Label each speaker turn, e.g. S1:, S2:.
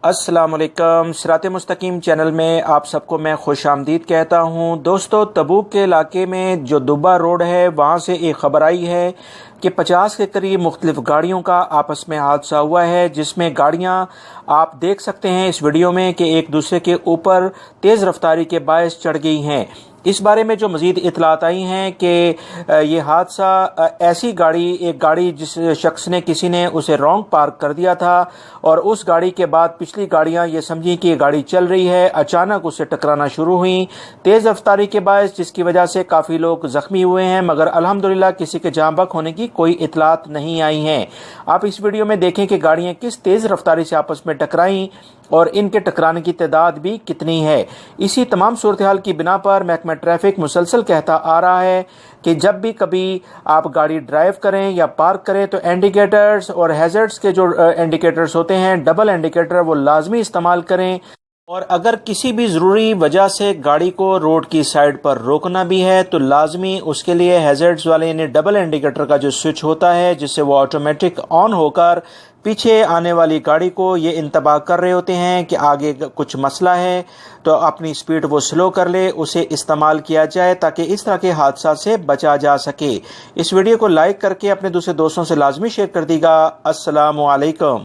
S1: अस्सलाम वालेकुम। सिरात मुस्तकीम चैनल में आप सबको मैं खुश आमदीद कहता हूँ। दोस्तों, तबूक के इलाके में जो दुब्बा रोड है वहाँ से एक खबर आई है कि 50 के करीब मुख्तलिफ गाड़ियों का आपस में हादसा हुआ है, जिसमें गाड़ियाँ आप देख सकते हैं इस वीडियो में कि एक दूसरे के ऊपर तेज़ रफ्तारी के बायस चढ़ गई हैं। इस बारे में जो मज़ीद इतलात आई हैं कि ये हादसा एक गाड़ी जिस शख्स ने किसी ने उसे रॉन्ग पार्क कर दिया था और उस गाड़ी के बाद पिछली गाड़ियां ये समझी कि ये गाड़ी चल रही है, अचानक उससे टकराना शुरू हुई तेज़ रफ्तारी के बायस, जिसकी वजह से काफ़ी लोग ज़ख्मी हुए हैं, मगर अल्हम्दुलिल्लाह किसी के जाँ बहक होने की कोई इतलात नहीं आई हैं। आप इस वीडियो में देखें कि गाड़ियाँ किस तेज़ रफ्तारी से आपस में टकराईं और इनके टकराने की तादाद भी कितनी है। इसी तमाम सूरत हाल की बिना पर महकमा ट्रैफिक मुसलसल कहता आ रहा है कि जब भी कभी आप गाड़ी ड्राइव करें या पार्क करें तो इंडिकेटर्स और हैजर्ड्स के जो इंडिकेटर्स होते हैं, डबल इंडिकेटर, वो लाजमी इस्तेमाल करें। और अगर किसी भी ज़रूरी वजह से गाड़ी को रोड की साइड पर रोकना भी है तो लाजमी उसके लिए हैजर्ड्स वाले यानी डबल इंडिकेटर का जो स्विच होता है, जिससे वो ऑटोमेटिक ऑन होकर पीछे आने वाली गाड़ी को ये इंतबाह कर रहे होते हैं कि आगे कुछ मसला है, तो अपनी स्पीड वो स्लो कर ले, उसे इस्तेमाल किया जाए ताकि इस तरह के हादसा से बचा जा सके। इस वीडियो को लाइक करके अपने दूसरे दोस्तों से लाजमी शेयर कर दीजिएगा। अस्सलामु अलैकुम।